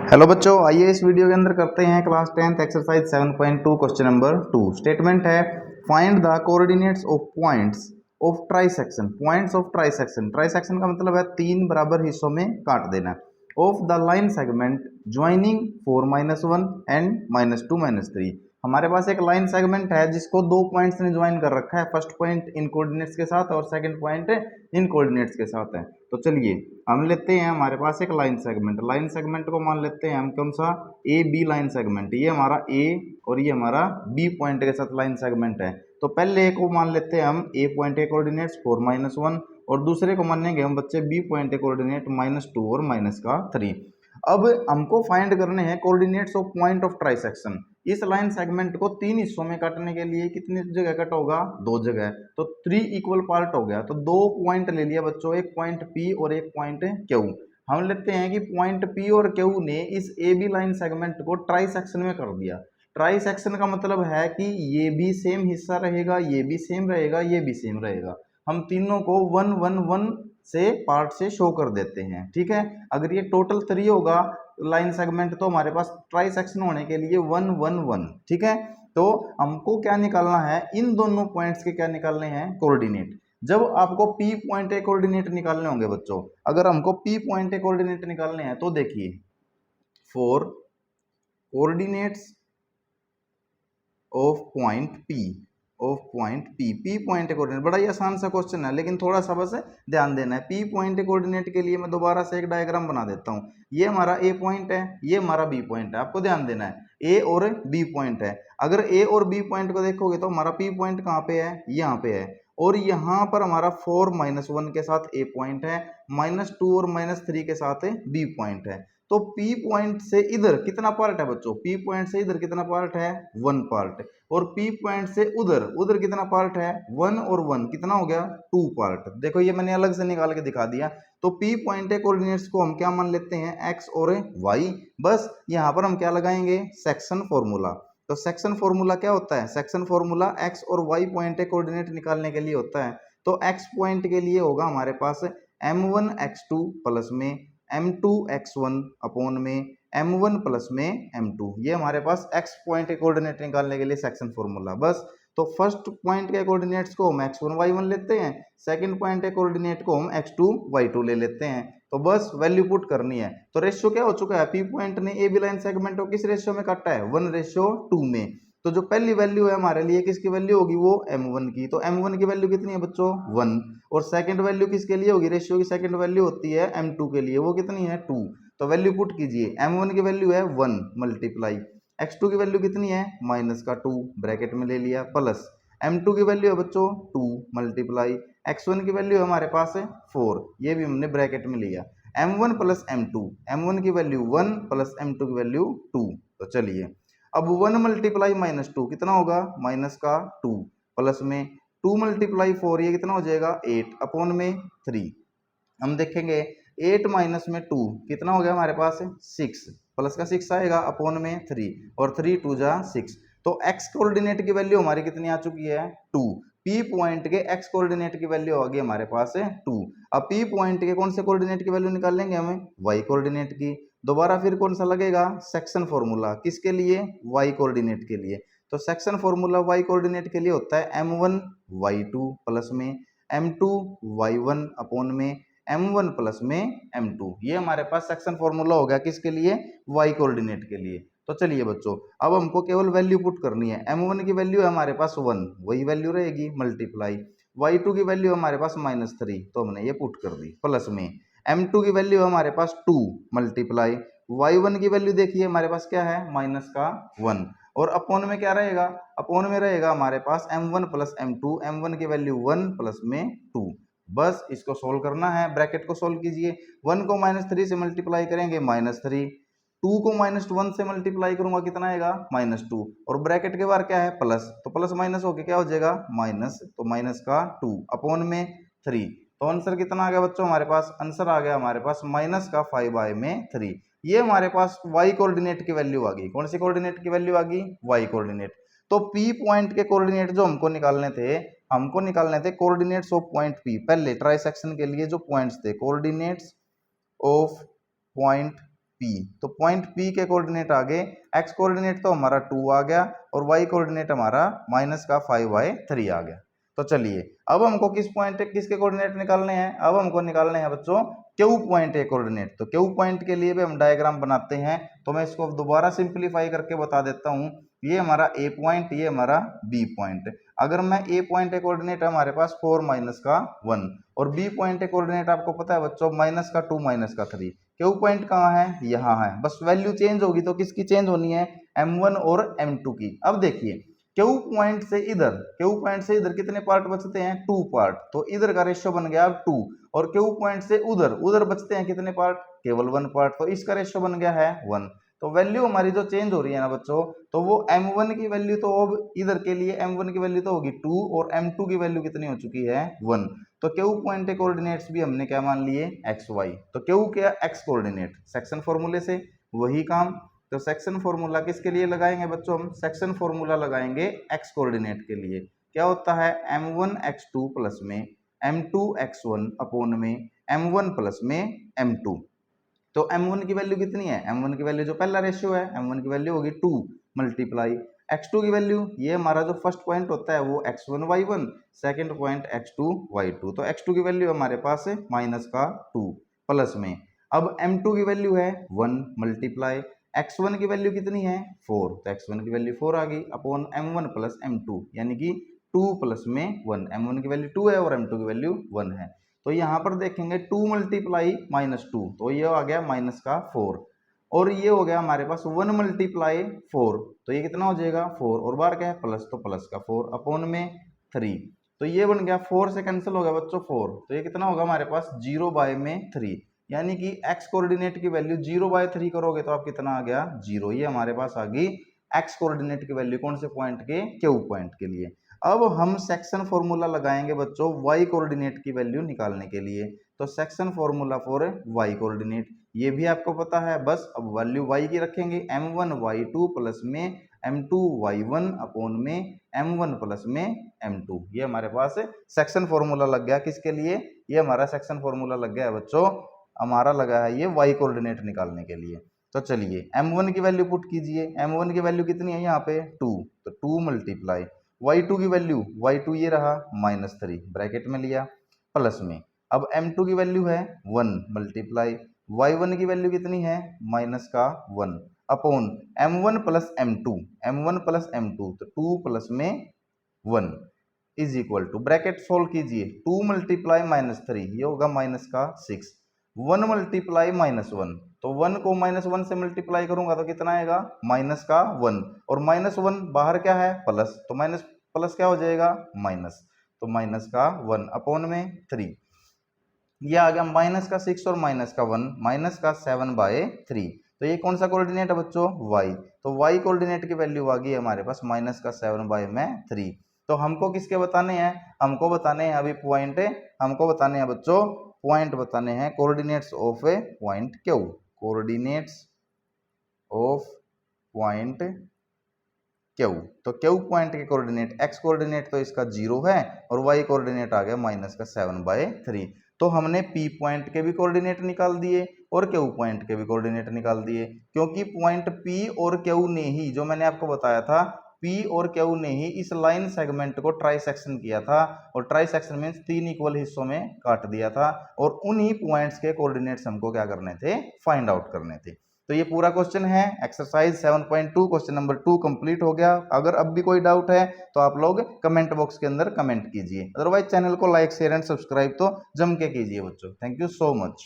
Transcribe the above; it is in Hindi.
हेलो बच्चों, आइए इस वीडियो के अंदर करते हैं class 10th exercise 7.2 question number 2। Statement है find the coordinates of points of trisection. Points of trisection, trisection का मतलब है तीन बराबर हिस्सों में काट देना। Of the line segment joining 4-1 and -2-3। हमारे पास एक लाइन सेगमेंट है जिसको दो पॉइंट्स ने ज्वाइन कर रखा है। फर्स्ट पॉइंट इन कोऑर्डिनेट्स के साथ और सेकंड पॉइंट इन कोऑर्डिनेट्स के साथ है। तो चलिए हम लेते हैं हमारे पास एक लाइन सेगमेंट। लाइन सेगमेंट को मान लेते हैं हम कौन सा, ए बी लाइन सेगमेंट। ये हमारा ए और ये हमारा बी पॉइंट के साथ लाइन सेगमेंट है। तो पहले को मान लेते हैं हम ए पॉइंट के कोऑर्डिनेट्स 4-1 और दूसरे को मानेंगे हम बच्चे बी पॉइंट के कोऑर्डिनेट -2 और -3। अब हमको फाइंड करने हैं coordinates of point of trisection. इस लाइन सेगमेंट को तीन हिस्सों में काटने के लिए कितनी जगह कट होगा, दो जगह। तो 3 इक्वल पार्ट हो गया। तो दो पॉइंट ले लिया बच्चों, एक पॉइंट पी और एक पॉइंट क्यू। हम लेते हैं कि पॉइंट पी और क्यू ने इस ए बी लाइन सेगमेंट को ट्राई सेक्शन में कर दिया। ट्राई सेक्शन का मतलब है कि ये भी सेम हिस्सा रहेगा, ये भी सेम रहेगा, ये भी सेम रहेगा। हम तीनों को 1-1-1 से पार्ट से शो कर देते हैं। ठीक है, अगर ये टोटल 3 होगा लाइन सेगमेंट तो हमारे पास ट्राई सेक्शन होने के लिए 1-1-1। ठीक है, तो हमको क्या निकालना है, इन दोनों पॉइंट्स के क्या निकालने हैं, कोऑर्डिनेट। जब आपको P पॉइंट के कोऑर्डिनेट निकालने होंगे बच्चों, अगर हमको P पॉइंट के कोऑर्डिनेट निकालने हैं तो देखिए for coordinates of point P point coordinate, बड़ा ही आसान सा क्वेश्चन है लेकिन थोड़ा सा बस ध्यान देना है। पी पॉइंट कोऑर्डिनेट के लिए मैं दोबारा से एक डायग्राम बना देता हूँ। ये हमारा ए पॉइंट है, ये हमारा बी पॉइंट है। आपको ध्यान देना है ए और बी पॉइंट है। अगर ए और बी पॉइंट को देखोगे तो हमारा पी पॉइंट कहाँ पे है, यहाँ पे है। और यहाँ पर हमारा 4-1 के साथ ए पॉइंट है, -2 और -3 के साथ बी पॉइंट है। तो P पॉइंट से इधर कितना पार्ट है बच्चों, P पॉइंट से इधर कितना पार्ट है, 1 पार्ट। और P पॉइंट से उधर उधर कितना पार्ट है, 1 और 1 कितना हो गया, 2 पार्ट। देखो ये मैंने अलग से निकाल के दिखा दिया। तो P पॉइंट के कोऑर्डिनेट्स को हम क्या मान लेते हैं, x और y। बस यहाँ पर हम क्या लगाएंगे, सेक्शन फॉर्मूला। तो सेक्शन फॉर्मूला क्या होता है, सेक्शन फॉर्मूला x और y पॉइंट के कोऑर्डिनेट निकालने के लिए होता है। तो x पॉइंट के लिए होगा हमारे पास m1x2 प्लस में m2x1 अपॉन में m1 प्लस में m2। ये हमारे पास x पॉइंट के कोऑर्डिनेट निकालने के लिए सेक्शन फॉर्मूला। बस तो फर्स्ट पॉइंट के कोऑर्डिनेट्स को हम x1 y1 लेते हैं, सेकंड पॉइंट के कोऑर्डिनेट को हम x2 y2 ले लेते हैं। तो बस वैल्यू पुट करनी है। तो रेशियो क्या हो चुका है, पी पॉइंट ने ए बी लाइन सेगमेंट को किस रेशियो में काटा है, 1:2 में। तो जो पहली वैल्यू है हमारे लिए किसकी वैल्यू होगी, वो m1 की। तो m1 की वैल्यू कितनी है बच्चों, 1। और सेकंड वैल्यू किसके लिए होगी, रेशियो की सेकंड वैल्यू होती है m2 के लिए, वो कितनी है, 2। तो वैल्यू पुट कीजिए, m1 की वैल्यू है 1 मल्टीप्लाई x2 की वैल्यू कितनी है, -2 ब्रैकेट में ले लिया, प्लस m2 की वैल्यू है बच्चों 2 मल्टीप्लाई x1 की वैल्यू है हमारे पास है 4, ये भी हमने ब्रैकेट में लिया। m1 प्लस m2, m1 की वैल्यू 1 प्लस m2 की वैल्यू 2। तो चलिए अब 1 मल्टीप्लाई -2 कितना होगा, -2 प्लस में 2 मल्टीप्लाई 4 ये कितना हो जाएगा, 8 अपॉन में 3। हम देखेंगे 8 माइनस में 2 कितना हो गया हमारे पास, 6 प्लस का 6 आएगा अपॉन में 3 और 3 2 जा 6। तो x कोऑर्डिनेट की वैल्यू हमारी कितनी आ चुकी है, 2। P पॉइंट के x कोऑर्डिनेट की वैल्यू आ गई हमारे पास है 2। अब P पॉइंट के कौन से कोऑर्डिनेट की वैल्यू निकाल लेंगे हमें, y कोऑर्डिनेट की। दोबारा फिर कौन सा लगेगा, सेक्शन फॉर्मूला, किसके लिए, y कोऑर्डिनेट के लिए। तो सेक्शन फॉर्मूला y कोऑर्डिनेट के लिए होता है m1 y2 प्लस में m2 y1 अपॉन में m1 प्लस में m2। ये हमारे पास सेक्शन फॉर्मूला हो गया किसके लिए, y कोऑर्डिनेट के लिए। तो चलिए बच्चों अब हमको केवल वैल्यू पुट करनी है। m1 की वैल्यू है हमारे पास 1, वही वैल्यू रहेगी मल्टीप्लाई y2 की वैल्यू हमारे पास -3, तो हमने ये पुट कर दी, प्लस में m2 की वैल्यू हमारे पास 2 मल्टीप्लाई y1 की वैल्यू देखिए हमारे पास क्या है, -1 और अपॉन में क्या रहेगा, अपॉन में रहेगा हमारे पास m1 प्लस m2, m1 की वैल्यू 1 प्लस में 2। बस इसको सोल्व करना है, ब्रैकेट को सोल्व कीजिए। 1 को -3 से मल्टीप्लाई करेंगे -3, 2 को -1 से मल्टीप्लाई करूंगा कितना आएगा, -2 और ब्रैकेट के बाहर क्या है, प्लस। तो प्लस माइनस होके क्या हो जाएगा, माइनस, तो -2 अपॉन में 3। तो आंसर कितना आ गया बच्चों हमारे पास, आंसर आ गया हमारे पास -5/3। ये हमारे पास y कोऑर्डिनेट की वैल्यू आ गई। कौन सी कोऑर्डिनेट की वैल्यू आ गई, y कोऑर्डिनेट। तो P पॉइंट के कोऑर्डिनेट जो हमको निकालने थे कोऑर्डिनेट्स ऑफ पॉइंट P। पहले ट्राई सेक्शन के लिए जो पॉइंट्स थे, कोऑर्डिनेट्स ऑफ पॉइंट P, तो पॉइंट P के कोऑर्डिनेट आगे x कोऑर्डिनेट तो हमारा 2 आ गया और y कोऑर्डिनेट हमारा माइनस का 5y3 आ गया। तो चलिए अब हमको किसके कोऑर्डिनेट निकालने हैं, अब हमको निकालने हैं बच्चों Q पॉइंट के कोऑर्डिनेट। तो Q पॉइंट के लिए भी हम डायग्राम बनाते हैं, तो मैं इसको दोबारा सिंपलीफाई करके बता देता हूँ। ये हमारा A पॉइंट, ये हमारा B पॉइंट। अगर मैं A पॉइंट के कोऑर्डिनेट है हमारे पास 4 माइनस का 1 और B पॉइंट के कोऑर्डिनेट आपको पता है बच्चों माइनस का 2 माइनस का 3। Q पॉइंट कहाँ है, यहाँ है, बस वैल्यू चेंज होगी तो किसकी चेंज होनी है, M1 और M2 की। अब देखिए Q पॉइंट से इधर कितने पार्ट बचते हैं, 2 पार्ट, तो इधर का रेशियो बन गया अब 2 और Q पॉइंट से उधर बचते हैं कितने पार्ट, केवल 1 पार्ट, तो इसका रेशियो बन गया है 1। तो वैल्यू हमारी जो चेंज हो रही है ना बच्चों, तो वो M1 की वैल्यू तो अब इधर के लिए M1 की वैल्यू तो होगी 2 और M2 की वैल्यू कितनी हो चुकी है 1। तो Q पॉइंट के कोऑर्डिनेट्स भी हमने क्या मान लिए, XY। तो Q क्या x कोऑर्डिनेट, सेक्शन फॉर्मूले से वही काम। तो सेक्शन फॉर्मूला किसके लिए लगाएंगे बच्चों, हम सेक्शन फॉर्मूला लगाएंगे x कोऑर्डिनेट के लिए। क्या होता है, M1 x2 प्लस में M2 x1 अपोन में M1 प्लस में M2। तो M1 की वैल्यू कितनी है, M1 की वैल्यू जो पहला रेशियो है M1 की वैल्यू होगी 2 मल्टीप्लाई x2 की वैल्यू, ये हमारा जो फर्स्ट पॉइंट होता है वो x1 y1, second point x2 y2। तो x2 की वैल्यू हमारे पास है माइनस का 2 प्लस में, अब M2 की वैल्यू है 1 मल्टीप्लाई x1 की वैल्यू कितनी है 4, तो x1 की वैल्यू 4 आ गई अपॉन M1 प्लस M2 यानी कि 2 प्लस में 1। M1 की वैल्यू 2 है और M2 की वैल्यू 1 है। तो यहाँ पर देखेंगे 2 मल्टीप्लाई -2, तो ये आ गया माइनस का 4 और ये हो गया हमारे पास 1 मल्टीप्लाई 4, तो ये कितना हो जाएगा 4 और बार क्या है प्लस, तो प्लस का 4 अपॉन में 3, तो ये बन गया 4 से कैंसिल हो गया बच्चों 4, तो ये कितना होगा हमारे पास 0 बाय में 3, यानी कि x कोऑर्डिनेट की वैल्यू 0 बाय 3 करोगे तो आप कितना आ गया 0। ये हमारे पास आ गई x कोऑर्डिनेट की वैल्यू कौन से पॉइंट के, Q पॉइंट के लिए। अब हम सेक्शन फॉर्मूला लगाएंगे बच्चों y कोऑर्डिनेट की वैल्यू निकालने के लिए। तो section formula for y coordinate ये भी आपको पता है, बस अब वैल्यू y की रखेंगे m1 y2 प्लस में m2 y1 अपोन में m1 प्लस में m2। ये हमारे पास सेक्शन फॉर्मूला लग गया किसके लिए, ये हमारा सेक्शन फॉर्मूला लग गया है बच्चों, हमारा लगा है ये y कोऑर्डिनेट निकालने के लिए। तो चलिए m1 की वैल्यू पुट कीजिए, m1 की वैल्यू कितनी है यहाँ पे 2, तो 2 मल्टीप्लाई y2 की वैल्यू, y2 ये रहा -3 ब्रैकेट में लिया प्लस में, अब m2 की वैल्यू है 1 मल्टीप्लाई y1 की वैल्यू कितनी है माइनस का 1 अपॉन m1 प्लस m2 तो 2 प्लस में 1 is equal to bracket solve कीजिए 2 मल्टीप्लाई -3 ये होगा माइनस का 6, 1 मल्टीप्लाई -1 तो 1 को -1 से मल्टीप्लाई करूंगा तो कितना आएगा माइनस का 1 और -1 बाहर क्या है प्लस, तो माइनस प्लस क्या हो जाएगा माइनस, तो माइनस का 1 अपॉन में 3, ये आ गया माइनस का 6 और माइनस का 1 माइनस का 7 बाय 3। तो ये कौन सा कोऑर्डिनेट है बच्चों y, तो y कोऑर्डिनेट की वैल्यू आ गई हमारे पास माइनस का 7 बाय में 3। तो हमको किसके बताने हैं, हमको बताने हैं अभी पॉइंट, हमको बताने हैं बच्चों पॉइंट बताने हैं, coordinates of A point Q, coordinates of point Q। तो Q पॉइंट के कोऑर्डिनेट, x कोऑर्डिनेट तो इसका 0 है और y कोऑर्डिनेट आ गया माइनस का 7 बाय 3। तो हमने P पॉइंट के भी कोऑर्डिनेट निकाल दिए और Q पॉइंट के भी कोऑर्डिनेट निकाल दिए, क्योंकि पॉइंट P और Q ने ही, जो मैंने आपको बताया था, P और Q ने ही इस लाइन सेगमेंट को ट्राई सेक्शन किया था और ट्राई सेक्शन मींस 3 इक्वल हिस्सों में काट दिया था और उन्हीं पॉइंट्स के कोऑर्डिनेट्स हमको क्या करने थे, फाइंड आउट करने थे। तो ये पूरा क्वेश्चन है एक्सरसाइज 7.2 क्वेश्चन नंबर 2 कंप्लीट हो गया। अगर अब भी कोई डाउट है तो आप लोग कमेंट बॉक्स के अंदर कमेंट कीजिए, अदरवाइज चैनल को लाइक शेयर एंड सब्सक्राइब तो जम के कीजिए बच्चों। Thank you so much.